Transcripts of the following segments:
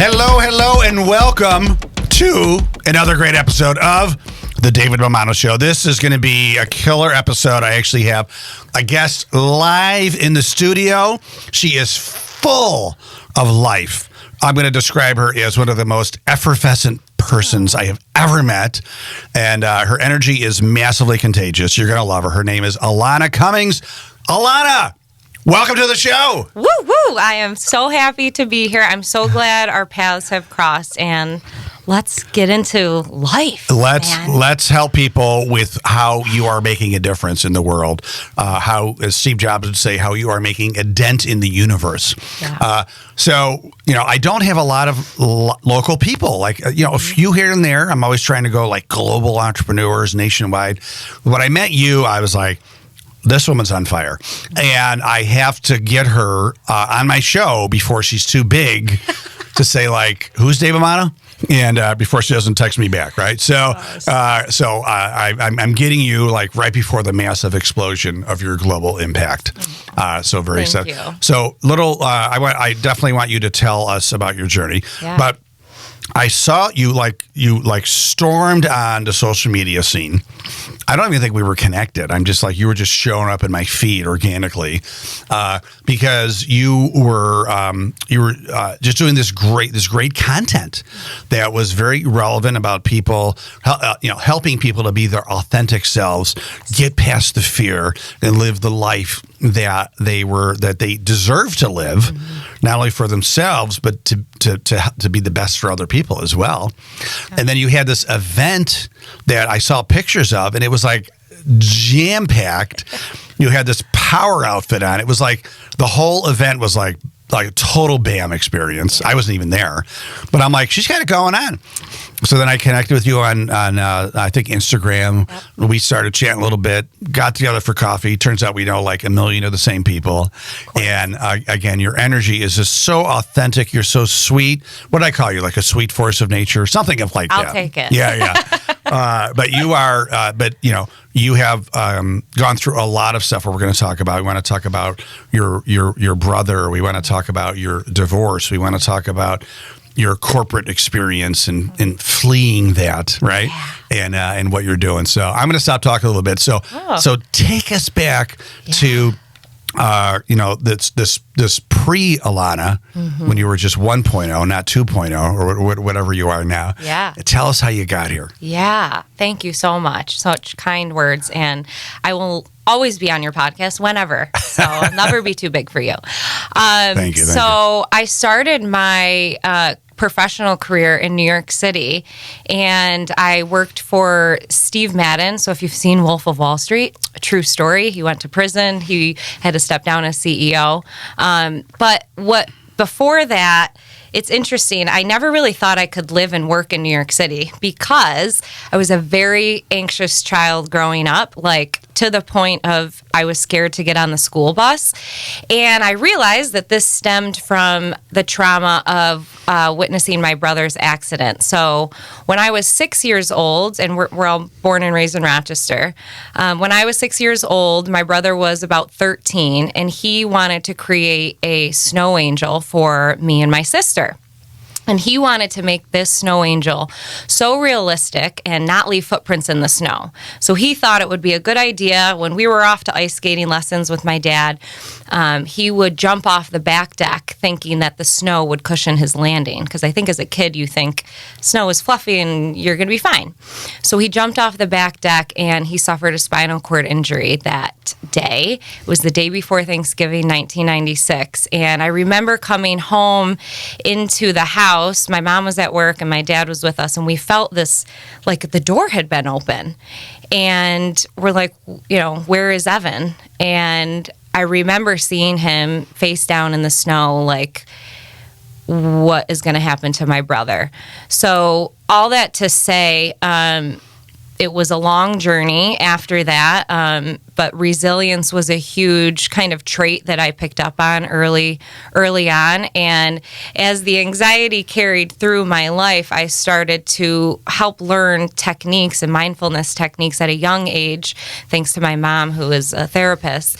Hello, and welcome to another great episode of The David Bomano Show. This is going to be a killer episode. I actually have a guest live in the studio. She is full of life. I'm going to describe her as one of the most effervescent persons I have ever met, and her energy is massively contagious. You're going to love her. Her name is Alana Cummings. Alana, welcome to the show. Woo woo! I am so happy to be here. I'm so glad our paths have crossed, and let's get into life. Let's help people with how you are making a difference in the world. How, as Steve Jobs would say, how you are making a dent in the universe. Yeah. So, I don't have a lot of local people. Like, a few here and there. I'm always trying to go like global entrepreneurs nationwide. When I met you, I was like, this woman's on fire, and I have to get her on my show before she's too big to say, like, who's Dave Bomano? And before she doesn't text me back, right? So, I'm getting you like right before the massive explosion of your global impact. So very excited. So I definitely want you to tell us about your journey, but I saw you stormed on the social media scene. I don't even think we were connected. I'm just like, you were just showing up in my feed organically because you were just doing this great content that was very relevant about people, helping people to be their authentic selves, get past the fear, and live the life that they deserve to live, not only for themselves but to be the best for other people as well. Okay. And then you had this event that I saw pictures of, and it was like jam-packed. You had this power outfit on. It was like the whole event was like a total BAM experience. I wasn't even there, but I'm like, she's got it going on. So then I connected with you on I think Instagram. Yep. We started chatting a little bit, got together for coffee. Turns out we know like a million of the same people. And again, your energy is just so authentic. You're so sweet. What did I call you? Like a sweet force of nature? Something of like that. I'll take it. Yeah. But you are, you have gone through a lot of stuff. We're going to talk about. We want to talk about your brother. We want to talk about your divorce. We want to talk about your corporate experience and fleeing that, right? Yeah. And what you're doing. So I'm going to stop talking a little bit. So take us back to this pre-Alana, when you were just 1.0, not 2.0, or whatever you are now. Yeah. Tell us how you got here. Yeah. Thank you so much. Such kind words. And I will always be on your podcast whenever. So I'll never be too big for you. Thank you. I started my professional career in New York City, and I worked for Steve Madden. So if you've seen Wolf of Wall Street, a true story. He went to prison. He had to step down as CEO. But before that, it's interesting. I never really thought I could live and work in New York City because I was a very anxious child growing up, like to the point of I was scared to get on the school bus. And I realized that this stemmed from the trauma of witnessing my brother's accident. So when I was 6 years old, and we're all born and raised in Rochester, when I was 6 years old, my brother was about 13, and he wanted to create a snow angel for me and my sister. And he wanted to make this snow angel so realistic and not leave footprints in the snow. So he thought it would be a good idea when we were off to ice skating lessons with my dad, he would jump off the back deck thinking that the snow would cushion his landing. Because I think as a kid you think snow is fluffy and you're going to be fine. So he jumped off the back deck and he suffered a spinal cord injury that day. It was the day before Thanksgiving, 1996. And I remember coming home into the house. My mom was at work and my dad was with us, and we felt this, like the door had been open. And we're like, where is Evan? And I remember seeing him face down in the snow, like, what is going to happen to my brother? So all that to say, it was a long journey after that, but resilience was a huge kind of trait that I picked up on early on. And as the anxiety carried through my life, I started to help learn techniques and mindfulness techniques at a young age, thanks to my mom, who is a therapist.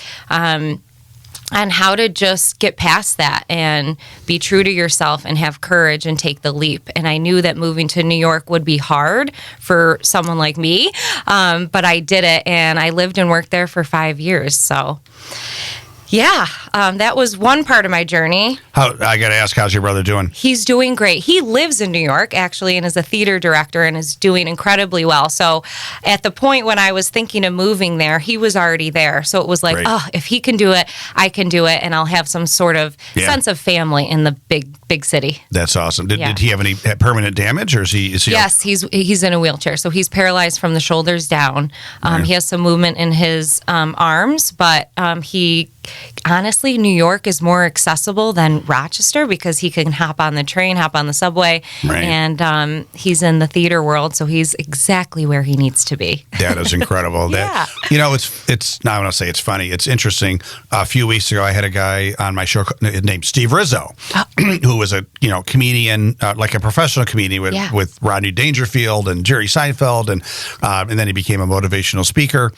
on how to just get past that and be true to yourself and have courage and take the leap. And I knew that moving to New York would be hard for someone like me, but I did it, and I lived and worked there for 5 years. So, yeah, that was one part of my journey. I got to ask, how's your brother doing? He's doing great. He lives in New York, actually, and is a theater director and is doing incredibly well. So at the point when I was thinking of moving there, he was already there. So it was like, oh, if he can do it, I can do it, and I'll have some sort of sense of family in the big city. That's awesome. Did he have any permanent damage, or is he? Yes, he's in a wheelchair. So he's paralyzed from the shoulders down. He has some movement in his arms, but he... Honestly, New York is more accessible than Rochester because he can hop on the train, hop on the subway, and he's in the theater world, so he's exactly where he needs to be. That is incredible. Yeah. It's not want to say it's funny. It's interesting. A few weeks ago, I had a guy on my show named Steve Rizzo, who was a comedian, like a professional comedian with Rodney Dangerfield and Jerry Seinfeld, and then he became a motivational speaker.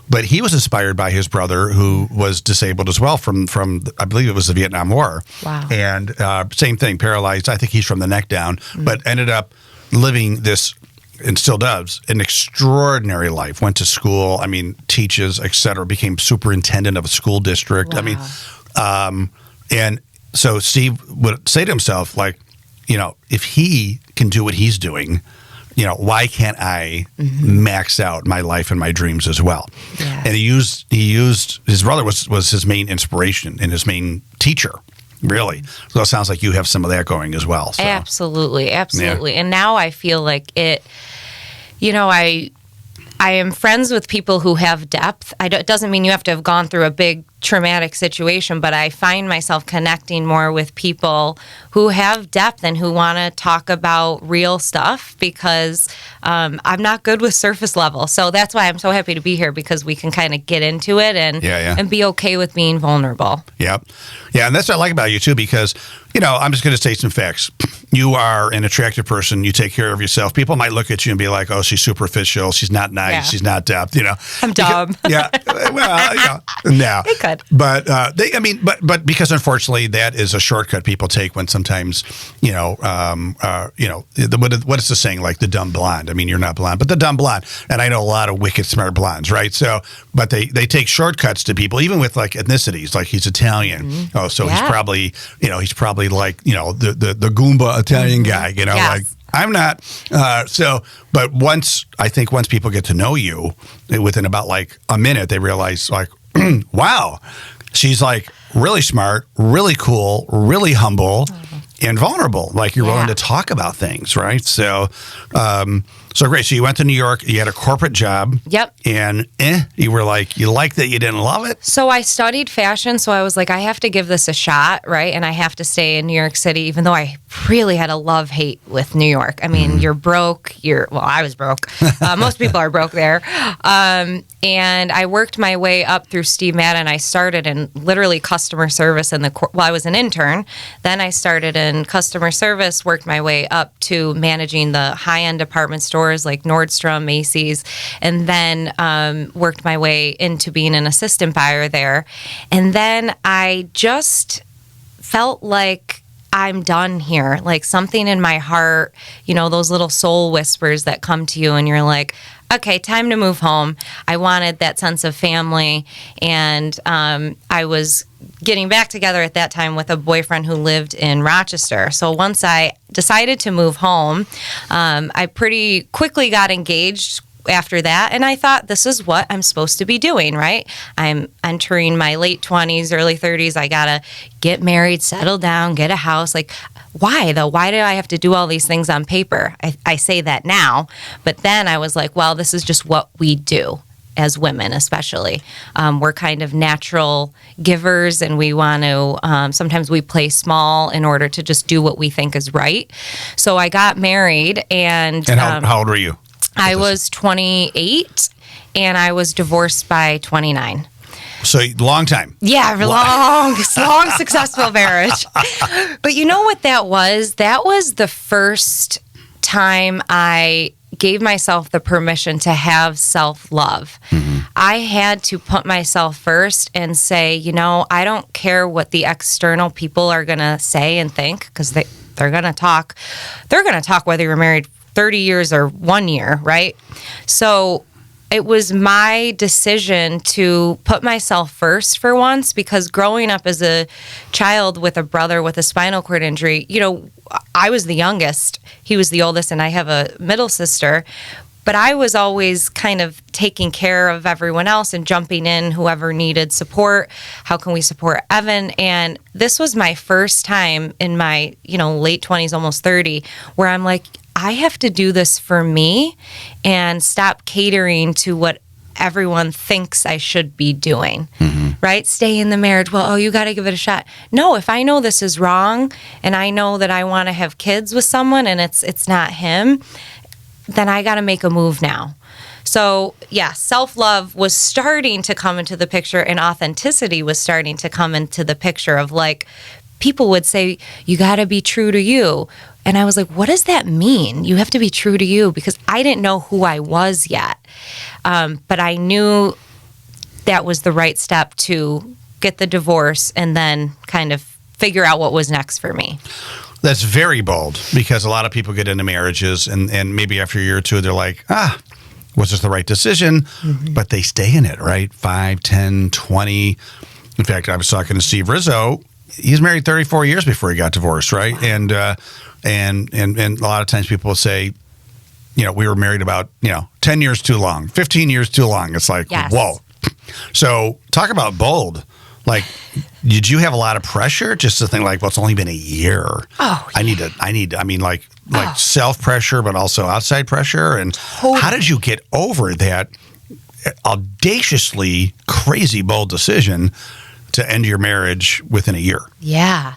But he was inspired by his brother, who was disabled as well from I believe it was the Vietnam War. Wow. And same thing, paralyzed. I think he's from the neck down, but ended up living this, and still does, an extraordinary life. Went to school, teaches, etc. Became superintendent of a school district. Wow. And so Steve would say to himself, like, if he can do what he's doing, why can't I max out my life and my dreams as well? Yeah. And he used his brother was his main inspiration and his main teacher, really. So it sounds like you have some of that going as well. So. Absolutely. Yeah. And now I feel like it, I am friends with people who have depth. It doesn't mean you have to have gone through a big traumatic situation, but I find myself connecting more with people who have depth and who want to talk about real stuff, because I'm not good with surface level. So that's why I'm so happy to be here, because we can kind of get into it and be okay with being vulnerable. Yeah. Yeah. And that's what I like about you too, because, I'm just going to state some facts. You are an attractive person. You take care of yourself. People might look at you and be like, oh, she's superficial. She's not nice. Yeah. She's not depth, I'm dumb. Yeah. Well, no. They could. But but because unfortunately that is a shortcut people take when sometimes, what is the saying, like the dumb blonde? You're not blonde, but the dumb blonde. And I know a lot of wicked smart blondes, right? So, but they take shortcuts to people, even with like ethnicities, like he's Italian. Mm-hmm. Oh, so he's probably like, the Goomba Italian guy, like I'm not. But once people get to know you, within about like a minute, they realize like, wow, she's like really smart, really cool, really humble, and vulnerable. Like you're willing to talk about things, right? So, so great. So you went to New York. You had a corporate job. Yep. And you were like, you liked that, you didn't love it. So I studied fashion. So I was like, I have to give this a shot, right? And I have to stay in New York City, even though I really had a love-hate with New York. You're broke. I was broke. Most people are broke there. And I worked my way up through Steve Madden. I started in literally customer service I was an intern. Then I started in customer service, worked my way up to managing the high-end department stores like Nordstrom, Macy's, and then worked my way into being an assistant buyer there. And then I just felt like I'm done here. Like something in my heart, those little soul whispers that come to you and you're like, okay, time to move home. I wanted that sense of family. And I was getting back together at that time with a boyfriend who lived in Rochester. So once I decided to move home, I pretty quickly got engaged after that. And I thought, this is what I'm supposed to be doing, right? I'm entering my late 20s, early 30s. I got to get married, settle down, get a house. Like, why though? Why do I have to do all these things on paper? I say that now, but then I was like, well, this is just what we do as women, especially. We're kind of natural givers, and we want to, sometimes we play small in order to just do what we think is right. So I got married, and how old were you? I was 28, and I was divorced by 29. So long time. Yeah, long, successful marriage. But you know what that was? That was the first time I gave myself the permission to have self-love. I had to put myself first and say, I don't care what the external people are going to say and think, because they're going to talk. They're going to talk whether you're married 30 years or 1 year, right? So it was my decision to put myself first for once, because growing up as a child with a brother with a spinal cord injury, I was the youngest. He was the oldest, and I have a middle sister. But I was always kind of taking care of everyone else and jumping in whoever needed support. How can we support Evan? And this was my first time in my, late 20s, almost 30, where I'm like, I have to do this for me and stop catering to what everyone thinks I should be doing, right? Stay in the marriage. Well, you got to give it a shot. No, if I know this is wrong and I know that I want to have kids with someone and it's not him, then I got to make a move now. So, yeah, self-love was starting to come into the picture, and authenticity was starting to come into the picture of, like, people would say, you got to be true to you. And I was like, what does that mean? You have to be true to you? Because I didn't know who I was yet. But I knew that was the right step to get the divorce and then kind of figure out what was next for me. That's very bold, because a lot of people get into marriages and maybe after a year or two, they're like, was this the right decision? But they stay in it, right? 5, 10, 20. In fact, I was talking to Steve Rizzo. He's married 34 years before he got divorced, right? And a lot of times people will say, we were married about, 10 years too long, 15 years too long. It's like, yes. Whoa. So talk about bold. Like, did you have a lot of pressure just to think like, well, it's only been a year. Oh, yeah. I mean, self-pressure, but also outside pressure. And totally. How did you get over that audaciously crazy bold decision to end your marriage within a year? Yeah,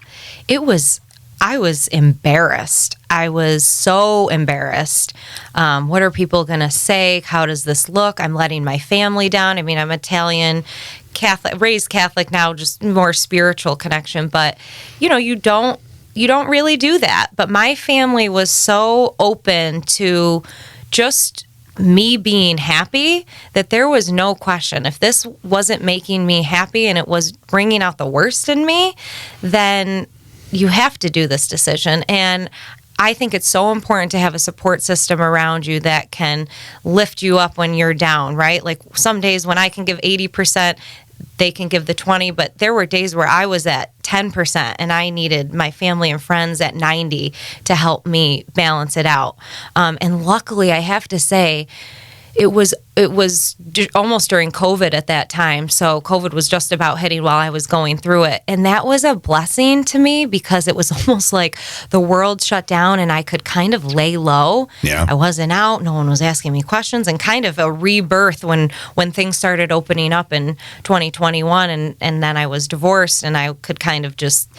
I was embarrassed. I was so embarrassed. What are people going to say? How does this look? I'm letting my family down. I mean, I'm Italian, Catholic, raised Catholic now, just more spiritual connection. But, you don't really do that. But my family was so open to just me being happy that there was no question. If this wasn't making me happy and it was bringing out the worst in me, then you have to do this decision. And I think it's so important to have a support system around you that can lift you up when you're down, right? Like some days when I can give 80%, they can give the 20, but there were days where I was at 10% and I needed my family and friends at 90 to help me balance it out. And luckily, I have to say, it was almost during COVID at that time. So COVID was just about hitting while I was going through it. And that was a blessing to me because it was almost like the world shut down and I could kind of lay low. Yeah. I wasn't out. No one was asking me questions, and kind of a rebirth when things started opening up in 2021. And then I was divorced and I could kind of just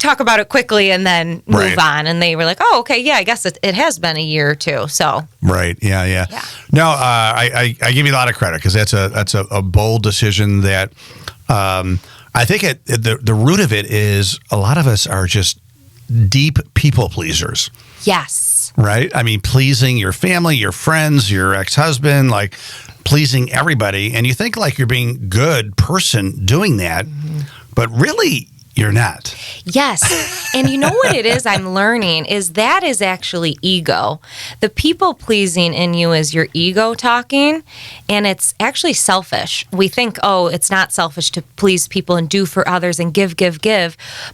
talk about it quickly and then move on. And they were like, oh, okay, yeah, I guess it has been a year or two. So right, yeah. No, I give you a lot of credit because that's a bold decision that I think the root of it is a lot of us are just deep people pleasers. Yes. Right? I mean, pleasing your family, your friends, your ex-husband, like pleasing everybody. And you think like you're being a good person doing that, but really you're not. Yes. And you know what it is I'm learning is that is actually ego. The people pleasing in you is your ego talking, and it's actually selfish. We think, oh, it's not selfish to please people and do for others and give.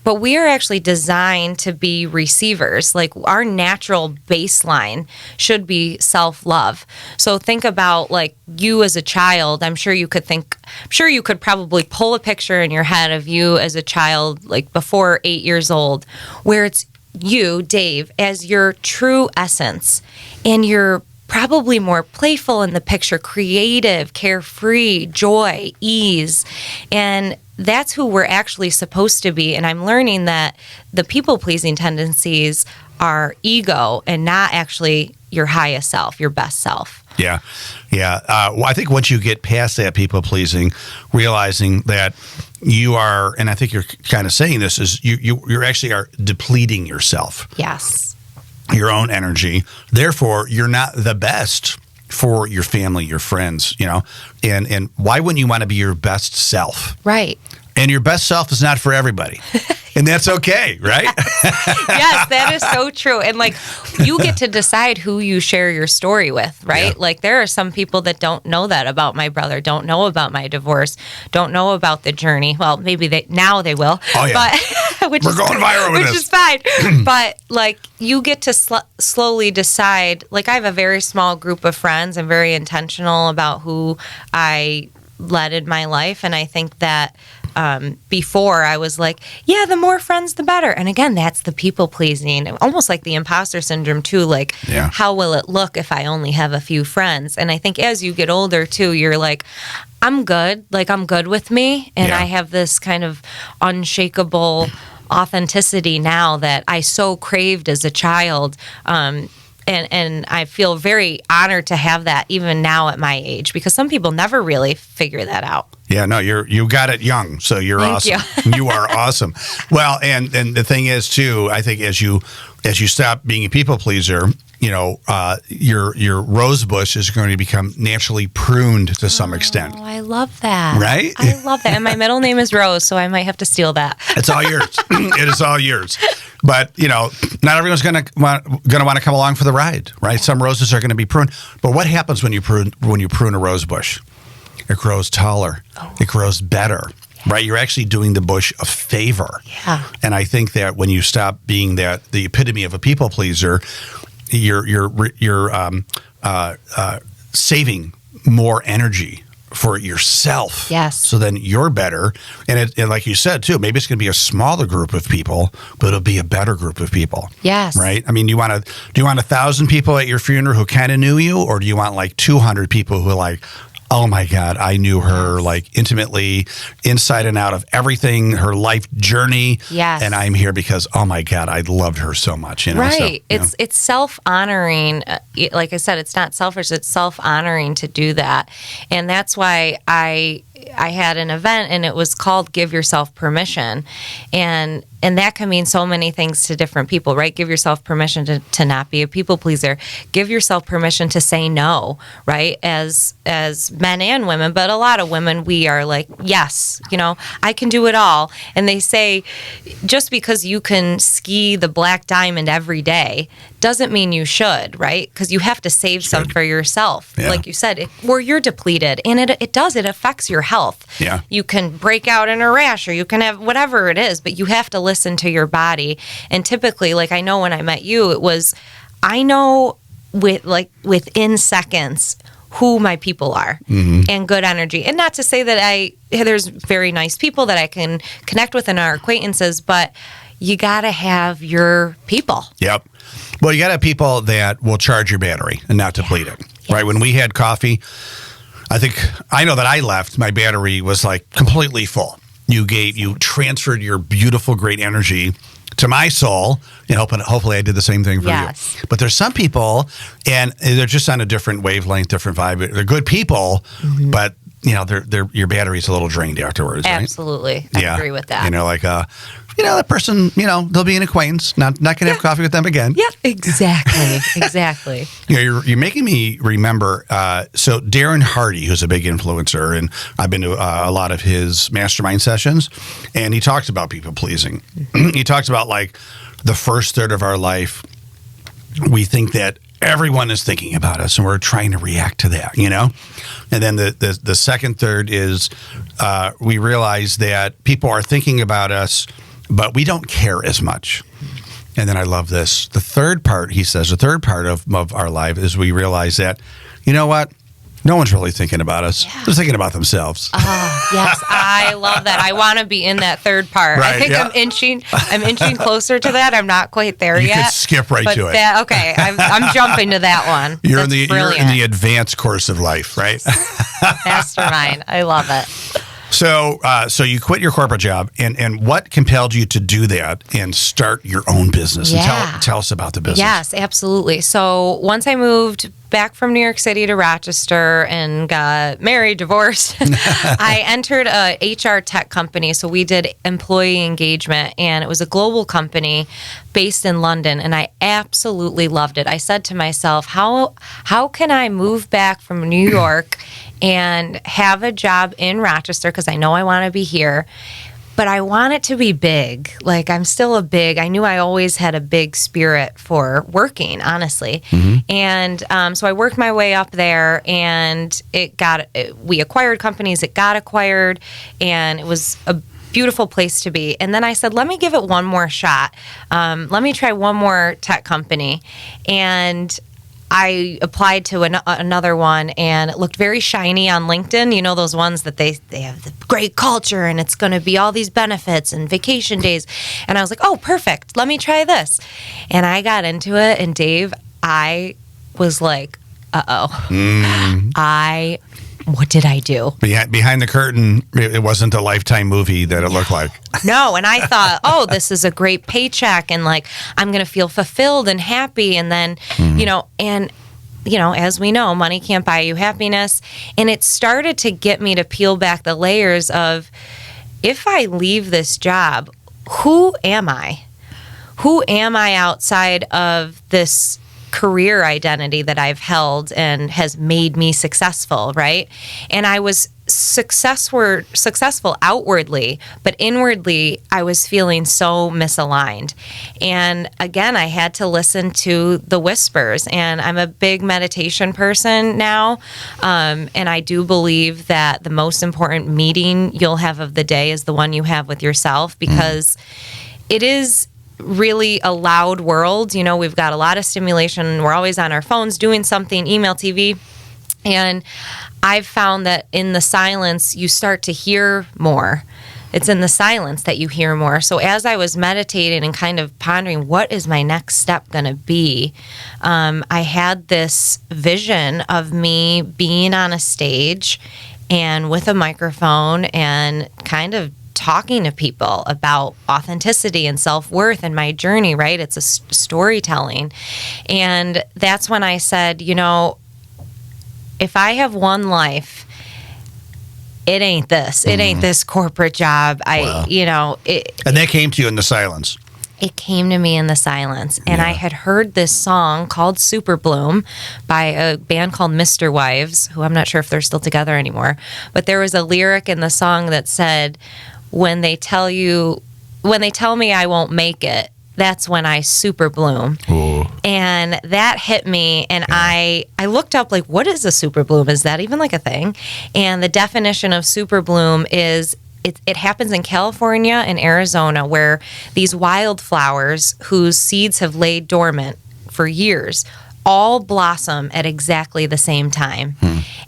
But we are actually designed to be receivers. Like our natural baseline should be self-love. So think about like you as a child. I'm sure you could probably pull a picture in your head of you as a child like before 8 years old, where it's you, Dave, as your true essence, and you're probably more playful in the picture, creative, carefree, joy, ease, and that's who we're actually supposed to be. And I'm learning that the people-pleasing tendencies are ego and not actually your highest self, your best self. Yeah. Well, I think once you get past that people pleasing, realizing that you are, and I think you're kind of saying this, is you actually are depleting yourself. Yes. your own energy. Therefore, you're not the best for your family, your friends, and why wouldn't you want to be your best self? Right. And your best self is not for everybody. And that's okay, right? Yes, that is so true. And like, you get to decide who you share your story with, right? Yeah. Like, there are some people that don't know that about my brother, don't know about my divorce, don't know about the journey. Well, maybe now they will. Oh, yeah. But, We're going viral with which this. is fine. But like, you get to slowly decide. Like, I have a very small group of friends. I'm very intentional about who I let in my life. And I think that before I was like, yeah, the more friends, the better. And again, that's the people pleasing, almost like the imposter syndrome too. Like, how will it look if I only have a few friends? And I think as you get older too, you're like, I'm good. Like, I'm good with me. And I have this kind of unshakable authenticity now that I so craved as a child. And I feel very honored to have that even now at my age, because some people never really figure that out. Yeah, no, you got it young, so you're Thank awesome. You are awesome. Well, and the thing is too, I think as you stop being a people pleaser, your rose bush is going to become naturally pruned to some extent. Oh, I love that. Right? I love that. And my middle name is Rose, so I might have to steal that. It's all yours. It is all yours. But not everyone's going to want to come along for the ride, right? Some roses are going to be pruned. But what happens when you prune a rose bush? It grows taller. Oh. It grows better. Right, you're actually doing the bush a favor. Yeah. And I think that when you stop being the epitome of a people pleaser, you're saving more energy for yourself. Yes. So then you're better. And like you said too, maybe it's going to be a smaller group of people, but it'll be a better group of people. Yes. Right. I mean, do you want 1,000 people at your funeral who kind of knew you, or do you want like 200 people who are like, oh my God, I knew her like intimately, inside and out of everything, her life journey. Yes. And I'm here because, oh my God, I loved her so much. Right. So, it's self-honoring. Like I said, it's not selfish, it's self-honoring to do that. And that's why I had an event, and it was called Give Yourself Permission. And that can mean so many things to different people, right? Give yourself permission to not be a people pleaser. Give yourself permission to say no, right? As men and women, but a lot of women, we are like, yes, I can do it all. And they say, just because you can ski the Black Diamond every day doesn't mean you should, right? Because you have to save some for yourself. Yeah. Like you said, where you're depleted. And it affects your health. Yeah. You can break out in a rash, or you can have whatever it is, but you have to listen to your body. And typically, like I know when I met you, I know within seconds who my people are, and good energy. And not to say that there's very nice people that I can connect with in our acquaintances, but you got to have your people. Yep. Well, you got to have people that will charge your battery and not deplete it. Yes. Right. When we had coffee, I know that I left, my battery was like completely full. You transferred your beautiful, great energy to my soul, and hopefully I did the same thing for you. But there's some people, and they're just on a different wavelength, different vibe. They're good people, but your battery's a little drained afterwards. Absolutely, right? I agree with that. That person, they'll be an acquaintance. Not going to have coffee with them again. Yeah, exactly. You're making me remember. So Darren Hardy, who's a big influencer, and I've been to a lot of his mastermind sessions, and he talks about people pleasing. He talks about like the first third of our life, we think that everyone is thinking about us, and we're trying to react to that, And then the second third is we realize that people are thinking about us, but we don't care as much. And then I love this. The third part, he says, of our life is we realize that, you know what? No one's really thinking about us. Yeah. They're thinking about themselves. Oh, yes. I love that. I want to be in that third part. Right, I think I'm inching closer to that. I'm not quite there yet. You could skip right to it. Okay. I'm jumping to that one. You're in the advanced course of life, right? Mastermind. I love it. So you quit your corporate job, and what compelled you to do that and start your own business? Yeah. And tell us about the business. Yes, absolutely. So once I moved back from New York City to Rochester and got married, divorced, I entered a HR tech company. So we did employee engagement, and it was a global company based in London, and I absolutely loved it. I said to myself, how can I move back from New York and have a job in Rochester, because I know I want to be here, but I want it to be big. Like, I knew I always had a big spirit for working, honestly. And so I worked my way up there, and we acquired companies, it got acquired, and it was a beautiful place to be. And then I said, let me give it one more shot. Let me try one more tech company. And I applied to another one, and it looked very shiny on LinkedIn. You know, those ones that they have the great culture, and it's going to be all these benefits and vacation days. And I was like, oh, perfect. Let me try this. And I got into it, and Dave, I was like, what did I do? Behind the curtain, it wasn't a Lifetime movie that it looked like. No, and I thought, oh, this is a great paycheck, and like I'm going to feel fulfilled and happy. And then, as we know, money can't buy you happiness. And it started to get me to peel back the layers of, if I leave this job, who am I? Who am I outside of this career identity that I've held and has made me successful, right? And I was successful outwardly, but inwardly I was feeling so misaligned. And again, I had to listen to the whispers, and I'm a big meditation person now. And I do believe that the most important meeting you'll have of the day is the one you have with yourself, because it is really a loud world. You know, we've got a lot of stimulation. We're always on our phones doing something, email, TV. And I've found that in the silence, you start to hear more. It's in the silence that you hear more. So as I was meditating and kind of pondering, what is my next step going to be? I had this vision of me being on a stage and with a microphone and kind of talking to people about authenticity and self-worth and my journey, right? It's a storytelling. And that's when I said, if I have one life, it ain't this. It ain't this corporate job. Wow. And that came to you in the silence. It came to me in the silence. And I had heard this song called Superbloom by a band called Mr. Wives, who I'm not sure if they're still together anymore. But there was a lyric in the song that said, when they tell me I won't make it, that's when I super bloom. Ooh. And that hit me, and I looked up, like, what is a super bloom? Is that even like a thing? And the definition of super bloom is it happens in California and Arizona, where these wildflowers whose seeds have laid dormant for years all blossom at exactly the same time.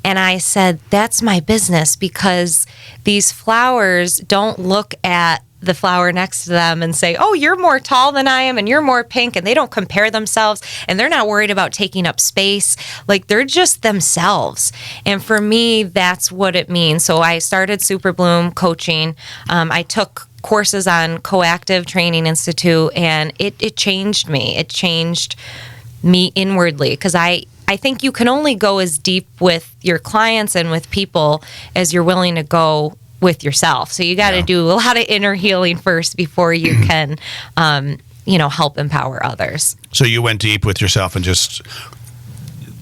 And I said, that's my business, because these flowers don't look at the flower next to them and say, oh, you're more tall than I am and you're more pink, and they don't compare themselves, and they're not worried about taking up space. Like, they're just themselves. And for me, that's what it means. So I started Superbloom coaching. I took courses on Coactive Training Institute, and it changed me. It changed me inwardly, because I think you can only go as deep with your clients and with people as you're willing to go with yourself. So you got to do a lot of inner healing first before you can, help empower others. So you went deep with yourself and just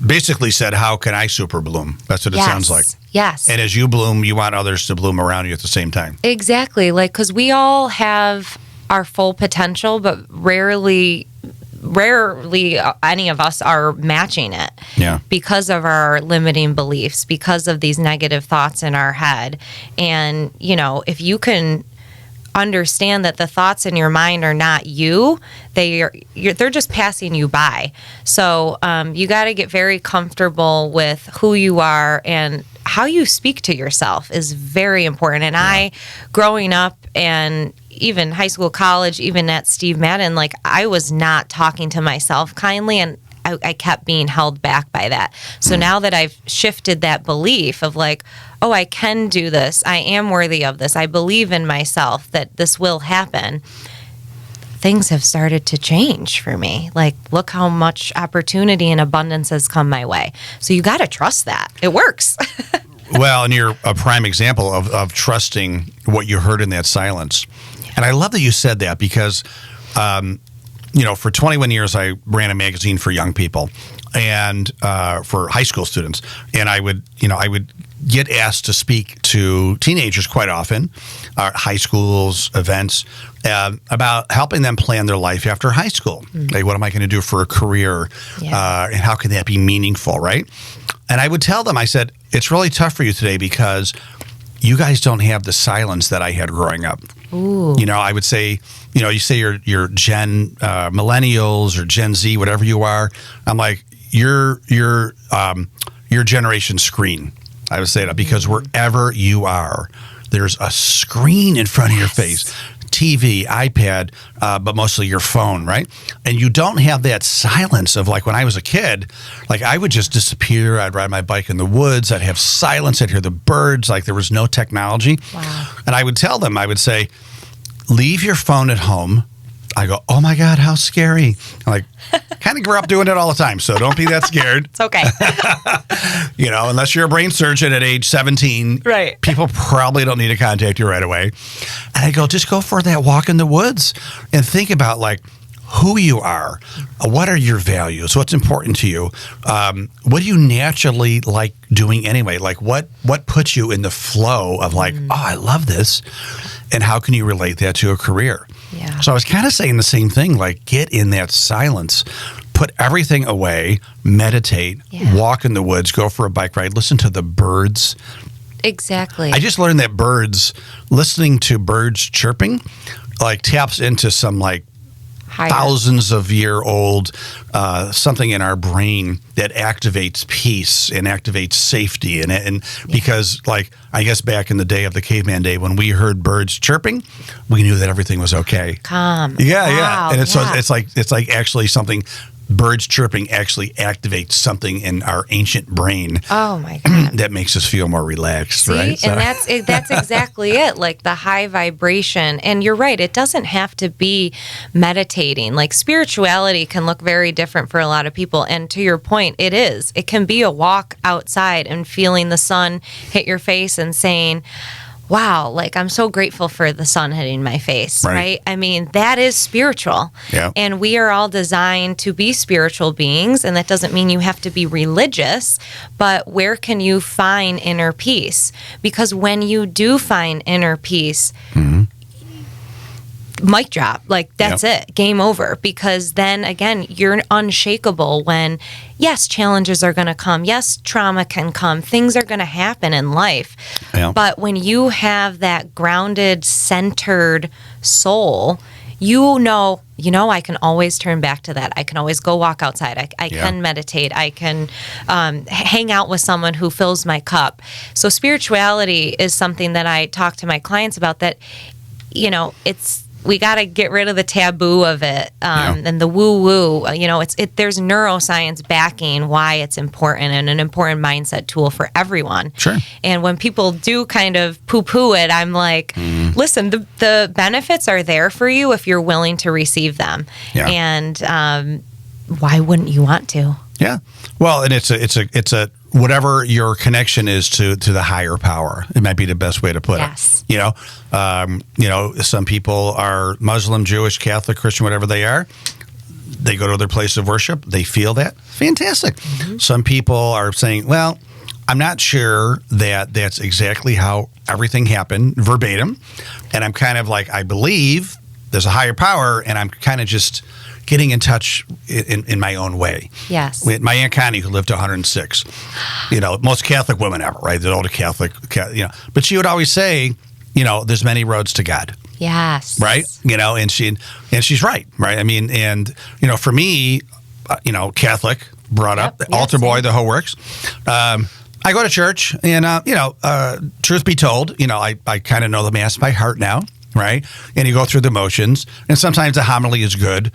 basically said, how can I super bloom? That's what it sounds like. Yes. And as you bloom, you want others to bloom around you at the same time. Exactly. Like, because we all have our full potential, but rarely any of us are matching it because of our limiting beliefs, because of these negative thoughts in our head. And, if you can understand that the thoughts in your mind are not you, they're just passing you by. So you got to get very comfortable with who you are, and how you speak to yourself is very important. And I, growing up, and even high school, college, even at Steve Madden, like, I was not talking to myself kindly, and I kept being held back by that. So now that I've shifted that belief of like, oh, I can do this. I am worthy of this. I believe in myself that this will happen. Things have started to change for me. Like, look how much opportunity and abundance has come my way. So you got to trust that. It works. Well, and you're a prime example of trusting what you heard in that silence. And I love that you said that because, for 21 years, I ran a magazine for young people and for high school students. And I would get asked to speak to teenagers quite often, high schools, events, about helping them plan their life after high school. Like, what am I going to do for a career? And how can that be meaningful, right? And I would tell them, I said, it's really tough for you today because you guys don't have the silence that I had growing up. Ooh. I would say, you say you're Gen Millennials or Gen Z, whatever you are. I'm like, you're generation screen. I would say that because wherever you are, there's a screen in front of your face. TV, iPad, but mostly your phone, right? And you don't have that silence of like when I was a kid, like I would just disappear. I'd ride my bike in the woods. I'd have silence. I'd hear the birds. Like there was no technology. Wow. And I would tell them, I would say, leave your phone at home. I go, oh my God, how scary. I'm like, kind of grew up doing it all the time, so don't be that scared. It's okay. Unless you're a brain surgeon at age 17, right. People probably don't need to contact you right away. And I go, just go for that walk in the woods and think about like who you are. What are your values? What's important to you? What do you naturally like doing anyway? Like what puts you in the flow of like, oh, I love this. And how can you relate that to a career? Yeah. So I was kind of saying the same thing, like get in that silence, put everything away, meditate, walk in the woods, go for a bike ride, listen to the birds. Exactly. I just learned that listening to birds chirping, like taps into some like thousands of year old something in our brain that activates peace and activates safety and because like I guess back in the day of the caveman day when we heard birds chirping, we knew that everything was okay. Calm. Yeah. And so it's like actually something. Birds chirping actually activates something in our ancient brain. Oh my God. That makes us feel more relaxed, See? right? And that's exactly it. Like the high vibration. And you're right. It doesn't have to be meditating. Like spirituality can look very different for a lot of people. And to your point, it is. It can be a walk outside and feeling the sun hit your face and saying, wow, like I'm so grateful for the sun hitting my face, right? I mean, that is spiritual. Yeah. And we are all designed to be spiritual beings, and that doesn't mean you have to be religious, but where can you find inner peace? Because when you do find inner peace, mic drop, like that's it, game over. Because then again, you're unshakable when, yes, challenges are going to come. Yes, trauma can come. Things are going to happen in life. Yeah. But when you have that grounded, centered soul, you know, I can always turn back to that. I can always go walk outside. I can meditate. I can hang out with someone who fills my cup. So spirituality is something that I talk to my clients about that, we got to get rid of the taboo of it and the woo-woo. There's neuroscience backing why it's important and an important mindset tool for everyone. Sure. And when people do kind of poo-poo it, I'm like, listen, the benefits are there for you if you're willing to receive them. Yeah. And why wouldn't you want to? Yeah. Well, and it's a whatever your connection is to the higher power. It might be the best way to put it. Some people are Muslim, Jewish, Catholic, Christian, whatever they are. They go to their place of worship. They feel that. Fantastic. Mm-hmm. Some people are saying, well, I'm not sure that that's exactly how everything happened verbatim. And I'm kind of like, I believe there's a higher power, and I'm kind of just getting in touch in my own way. Yes. My Aunt Connie, who lived to 106, most Catholic women ever, right? The older Catholic, but she would always say, there's many roads to God. Yes. Right? And she's right? I mean, and, for me, Catholic, brought up, altar boy, the whole works. I go to church and, truth be told, I kind of know the Mass by heart now, right? And you go through the motions, and sometimes the homily is good.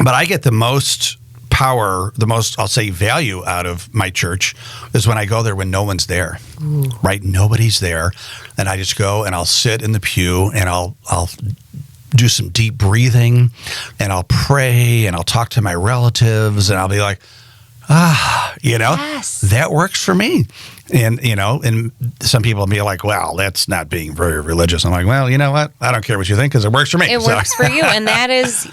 But I get the most power, the most, I'll say, value out of my church is when I go there when no one's there, right? Nobody's there. And I just go and I'll sit in the pew and I'll do some deep breathing and I'll pray and I'll talk to my relatives and I'll be like, Yes. that works for me. And, and some people will be like, well, that's not being very religious. I'm like, well, you know what? I don't care what you think because it works for me. It works for you. And that is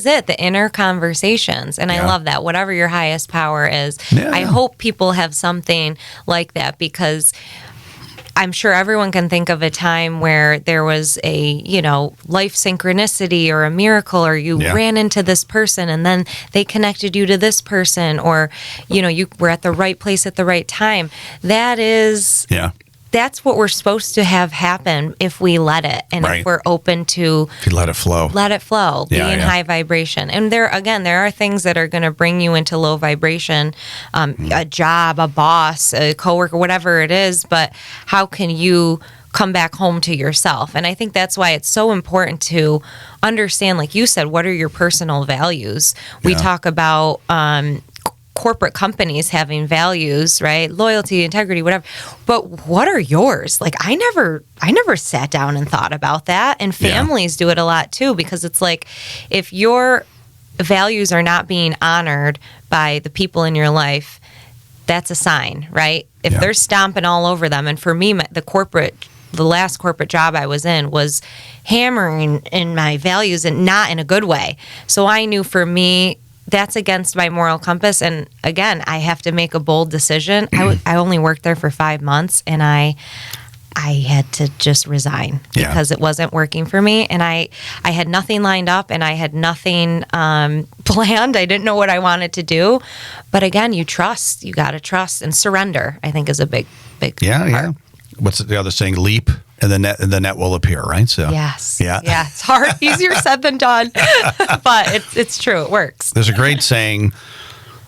it, the inner conversations. And I love that. Whatever your highest power is, I hope people have something like that because I'm sure everyone can think of a time where there was a, life synchronicity or a miracle, or you ran into this person and then they connected you to this person, or, you were at the right place at the right time. That's what we're supposed to have happen if we let it. And if we're open to... If you let it flow. Let it flow. Be in high vibration. And there are things that are going to bring you into low vibration. A job, a boss, a coworker, whatever it is. But how can you come back home to yourself? And I think that's why it's so important to understand, like you said, what are your personal values? We talk about... corporate companies having values, right? Loyalty, integrity, whatever. But what are yours? Like I never sat down and thought about that. And families do it a lot too, because it's like if your values are not being honored by the people in your life, that's a sign, right? If they're stomping all over them. And for me, the last corporate job I was in was hammering in my values and not in a good way. So I knew for me, that's against my moral compass. And again, I have to make a bold decision. I only worked there for 5 months and I had to just resign because it wasn't working for me. And I had nothing lined up and I had nothing planned. I didn't know what I wanted to do. But again, you got to trust and surrender, I think is a big part. Yeah. What's the other saying? Leap. And the net will appear, right? So yes, it's hard, easier said than done, but it's true. It works. There's a great saying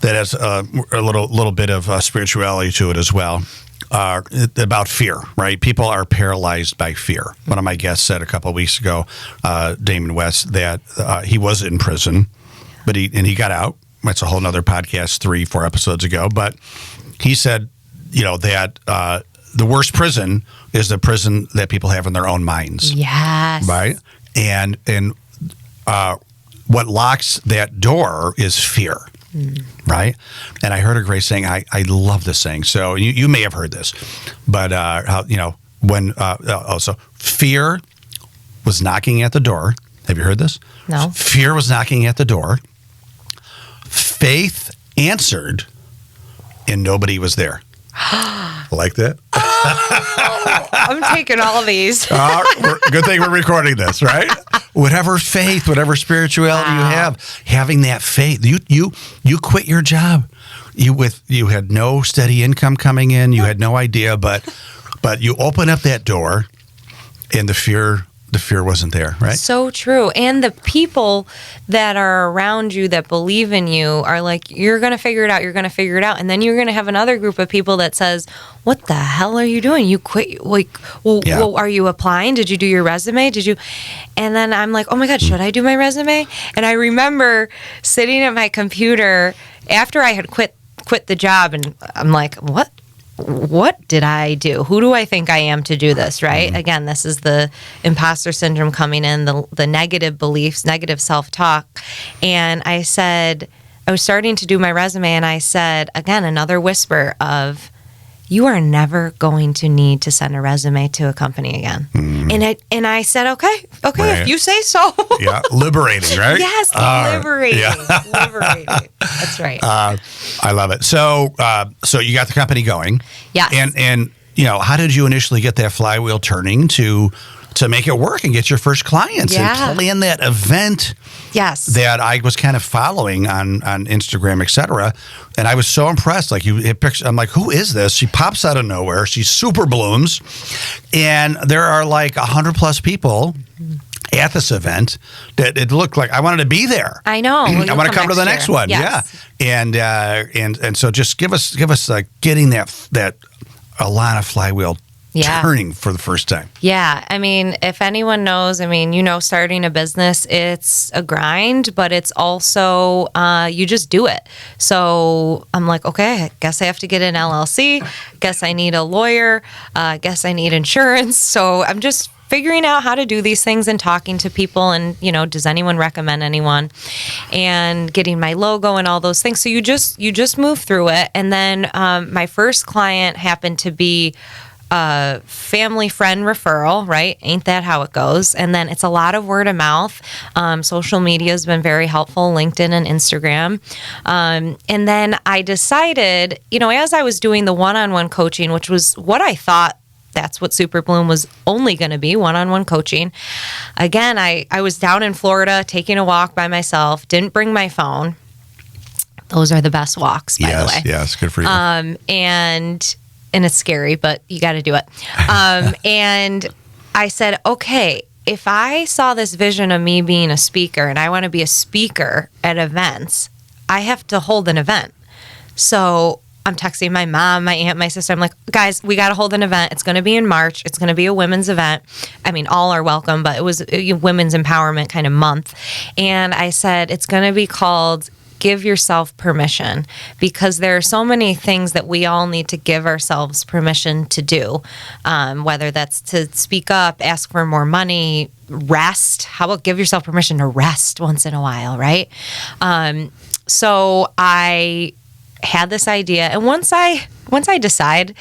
that has a little bit of spirituality to it as well, about fear. Right? People are paralyzed by fear. One of my guests said a couple of weeks ago, Damon West, that he was in prison, but he got out. That's a whole nother podcast, 3-4 episodes ago. But he said, that. The worst prison is the prison that people have in their own minds. Yes. Right? And what locks that door is fear. Right? And I heard a great saying. I love this saying. So you may have heard this. But, so fear was knocking at the door. Have you heard this? No. Fear was knocking at the door. Faith answered, and nobody was there. Like that? I'm taking all of these. Good thing we're recording this, right? Whatever faith, whatever spirituality you have, having that faith. You quit your job. You had no steady income coming in. You had no idea, but you open up that door, and the fear wasn't there, right? So true. And the people that are around you that believe in you are like, you're going to figure it out. You're going to figure it out. And then you're going to have another group of people that says, what the hell are you doing? You quit. Well, are you applying? Did you do your resume? And then I'm like, oh my God, should I do my resume? And I remember sitting at my computer after I had quit the job. And I'm like, what did I do? Who do I think I am to do this, right? Mm-hmm. Again, this is the imposter syndrome coming in, the negative beliefs, negative self-talk. And I was starting to do my resume, and I said, again, another whisper of, you are never going to need to send a resume to a company again. Mm. And I said, okay, right. If you say so. Yeah, liberating, right? Yes, liberating. Liberating. That's right. I love it. So you got the company going. Yes. And how did you initially get that flywheel turning to make it work and get your first clients and plan that event? Yes. That I was kind of following on Instagram, et cetera. And I was so impressed. Like I'm like, who is this? She pops out of nowhere. She Superblooms. And there are like 100+ people at this event that it looked like I wanted to be there. I know. Well, I want to come to the next one. Yes. Yeah. And so just give us like getting that Alana flywheel turning for the first time. Yeah. I mean, if anyone knows, starting a business, it's a grind, but it's also, you just do it. So I'm like, okay, I guess I have to get an LLC. Guess I need a lawyer. Guess I need insurance. So I'm just figuring out how to do these things and talking to people and, does anyone recommend anyone, and getting my logo and all those things. So you just move through it. And then my first client happened to be a family friend referral, right? Ain't that how it goes? And then it's a lot of word of mouth. Social media has been very helpful, LinkedIn and Instagram. And then I decided, as I was doing the one-on-one coaching, which was what I thought that's what Superbloom was only going to be, one-on-one coaching. Again, I was down in Florida taking a walk by myself, didn't bring my phone. Those are the best walks, by the way. Yes, good for you. And it's scary, but you got to do it. And I said, okay, if I saw this vision of me being a speaker and I want to be a speaker at events, I have to hold an event. So I'm texting my mom, my aunt, my sister. I'm like, guys, we got to hold an event. It's going to be in March. It's going to be a women's event. I mean, all are welcome, but it was a women's empowerment kind of month. And I said, it's going to be called Give Yourself Permission, because there are so many things that we all need to give ourselves permission to do, whether that's to speak up, ask for more money, rest. How about give yourself permission to rest once in a while, right? So I had this idea, and once I decide,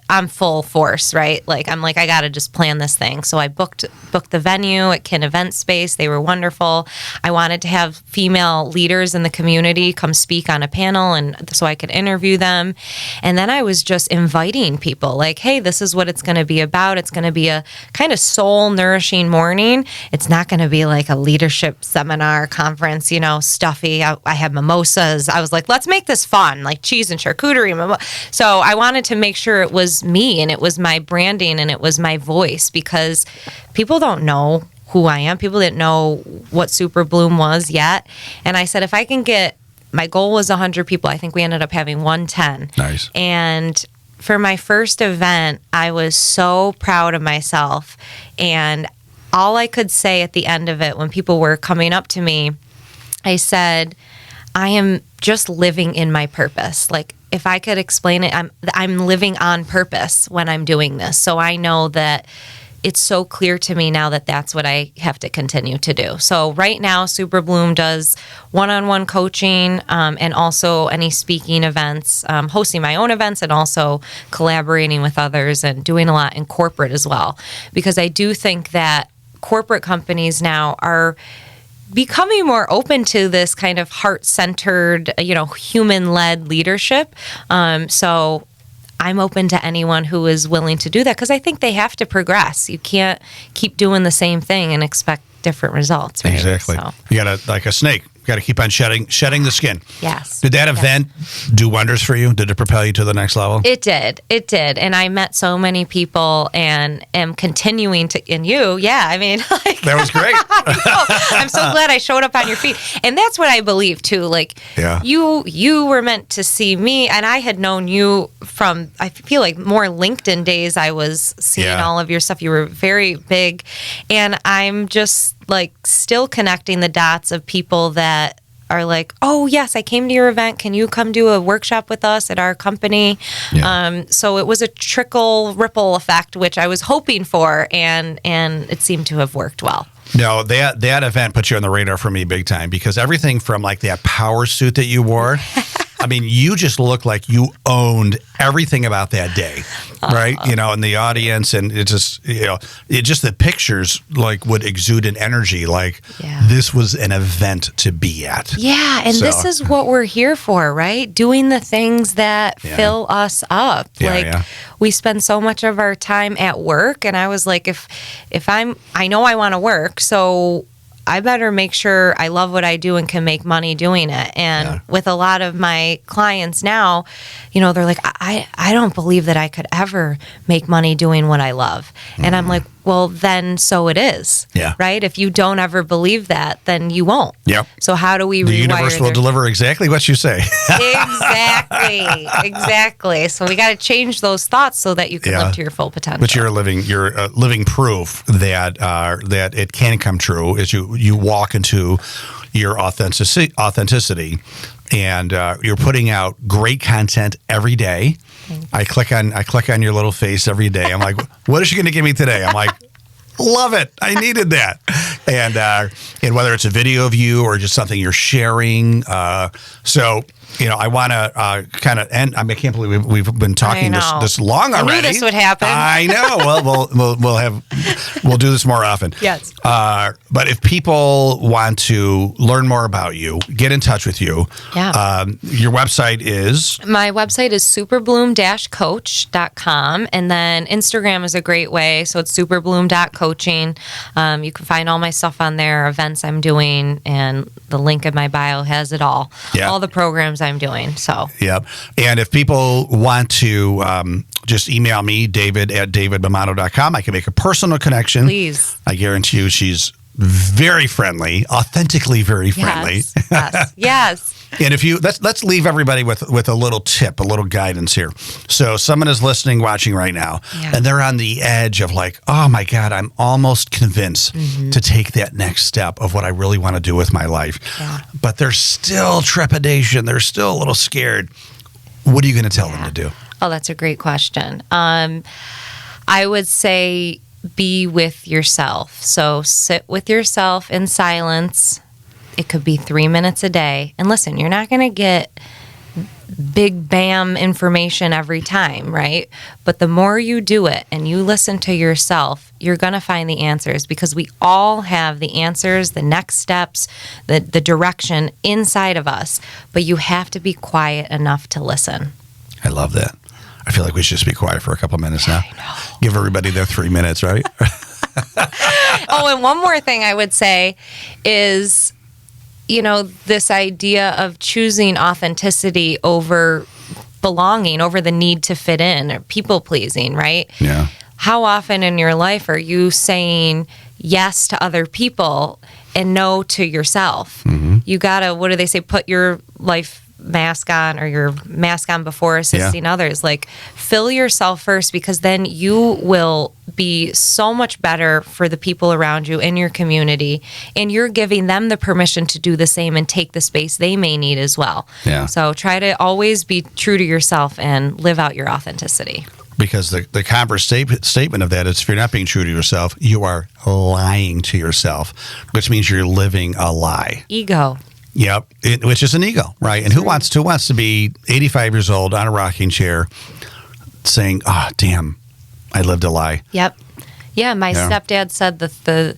I'm full force, right? I'm like, I got to just plan this thing. So I booked the venue at Kin Event Space. They were wonderful. I wanted to have female leaders in the community come speak on a panel, and so I could interview them. And then I was just inviting people like, hey, this is what it's going to be about. It's going to be a kind of soul nourishing morning. It's not going to be like a leadership seminar conference, stuffy. I had mimosas. I was like, let's make this fun, like cheese and charcuterie. So I wanted to make sure it was me and it was my branding and it was my voice, because people don't know who I am. People didn't know what Superbloom was yet. And I said, if I can my goal was 100 people. I think we ended up having 110. Nice. And for my first event, I was so proud of myself. And all I could say at the end of it, when people were coming up to me, I said, I am just living in my purpose. Like, if I could explain it, I'm living on purpose when I'm doing this. So I know that it's so clear to me now that that's what I have to continue to do. So right now, Superbloom does one-on-one coaching and also any speaking events, hosting my own events, and also collaborating with others and doing a lot in corporate as well. Because I do think that corporate companies now are becoming more open to this kind of heart-centered, human-led leadership. So I'm open to anyone who is willing to do that, because I think they have to progress. You can't keep doing the same thing and expect different results. Right? Exactly. So. You got to, like a snake, got to keep on shedding the skin. Yes. Did that event do wonders for you? Did it propel you to the next level? It did. And I met so many people and am continuing to, and you, that was great. I'm so glad I showed up on your feet. And that's what I believe too. Like, you were meant to see me, and I had known you from, I feel like, more LinkedIn days. I was seeing all of your stuff. You were very big. And I'm just like still connecting the dots of people that are like, oh yes, I came to your event. Can you come do a workshop with us at our company? Yeah. So it was a ripple effect, which I was hoping for, and it seemed to have worked well. No, that event put you on the radar for me big time, because everything from like that power suit that you wore, I mean, you just looked like you owned everything about that day, right? In the audience, and it just, the pictures like would exude an energy like this was an event to be at. Yeah, and this is what we're here for, right? Doing the things that fill us up. We spend so much of our time at work, and I was like, if I know I want to work, so I better make sure I love what I do and can make money doing it. And with a lot of my clients now, they're like, I don't believe that I could ever make money doing what I love. And I'm like, well, then so it is. Yeah. Right? If you don't ever believe that, then you won't. Yep. So how do we The rewire universe will deliver exactly what you say. Exactly. So we got to change those thoughts so that you can live to your full potential. But you're living proof that that it can come true as you walk into your authenticity, and you're putting out great content every day. I click on your little face every day. I'm like, what is she going to give me today? I'm like, love it. I needed that. And whether it's a video of you or just something you're sharing. So, I want to kind of end. I can't believe we've been talking this long already. I knew this would happen. I know. Well, we'll do this more often. Yes. But if people want to learn more about you, get in touch with you. Yeah. Your website is? My website is superbloom-coach.com. And then Instagram is a great way. So it's superbloom.coaching. You can find all my stuff on there, events I'm doing, and the link in my bio has it all. Yeah. All the programs I'm doing. So. Yep. And if people want to just email me, david@davidbamano.com. I can make a personal connection. Please. I guarantee you she's very friendly, authentically very friendly. Yes. And if you let's leave everybody with a little tip, a little guidance here. So someone is listening, watching right now, and they're on the edge of like, oh my God, I'm almost convinced to take that next step of what I really want to do with my life. Yeah. But there's still trepidation. They're still a little scared. What are you going to tell them to do? Oh, that's a great question. I would say be with yourself. So sit with yourself in silence. It could be 3 minutes a day. And listen, you're not going to get big bam information every time, right? But the more you do it and you listen to yourself, you're going to find the answers, because we all have the answers, the next steps, the direction inside of us. But you have to be quiet enough to listen. I love that. I feel like we should just be quiet for a couple minutes now. I know. Give everybody their 3 minutes, right? Oh, and one more thing I would say is, this idea of choosing authenticity over belonging, over the need to fit in, or people pleasing, right? Yeah. How often in your life are you saying yes to other people and no to yourself? Mm-hmm. You gotta, what do they say, put your life mask on, or your mask on before assisting others. Like, fill yourself first, because then you will be so much better for the people around you in your community, and you're giving them the permission to do the same and take the space they may need as well. Yeah. So try to always be true to yourself and live out your authenticity. Because the converse statement of that is, if you're not being true to yourself, you are lying to yourself, which means you're living a lie. Ego. Yep, which is an ego, right? And who wants to be 85 years old on a rocking chair saying, oh, damn, I lived a lie. Yep. Yeah, my stepdad said that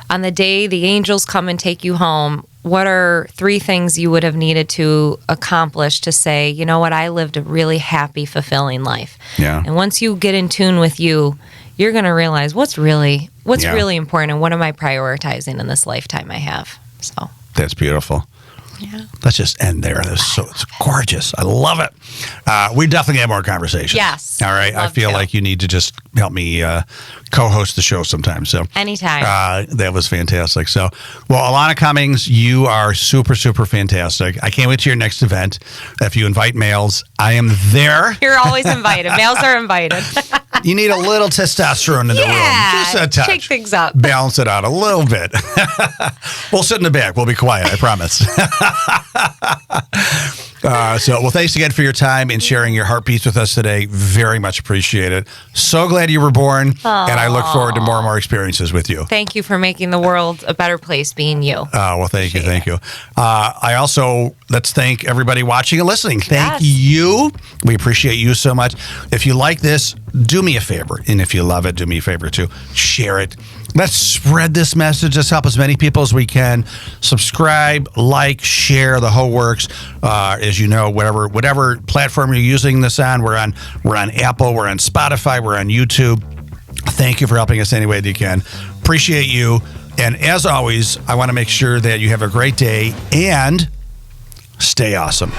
on the day the angels come and take you home, what are 3 things you would have needed to accomplish to say, you know what, I lived a really happy, fulfilling life. Yeah. And once you get in tune with you, you're going to realize what's really important, and what am I prioritizing in this lifetime I have. So that's beautiful. Yeah. Let's just end there. It's gorgeous. I love it. We definitely have more conversations. Yes. All right. I feel like you need to just help me co-host the show sometime. So anytime. That was fantastic. So, well, Alana Cummings, you are super, super fantastic. I can't wait to your next event. If you invite males, I am there. You're always invited. Males are invited. You need a little testosterone in the room. Just a touch. Shake things up. Balance it out a little bit. We'll sit in the back. We'll be quiet. I promise. Well, thanks again for your time and sharing your heartbeats with us today. Very much appreciate it. So glad you were born, and I look forward to more and more experiences with you. Thank you for making the world a better place being you. Well, thank you. Let's thank everybody watching and listening. Thank you. We appreciate you so much. If you like this, do me a favor, and if you love it, do me a favor too. Share it. Let's spread this message. Let's help as many people as we can. Subscribe, like, share, the whole works. As you know, whatever platform you're using this on, we're on Apple, we're on Spotify, we're on YouTube. Thank you for helping us any way that you can. Appreciate you. And as always, I want to make sure that you have a great day and stay awesome.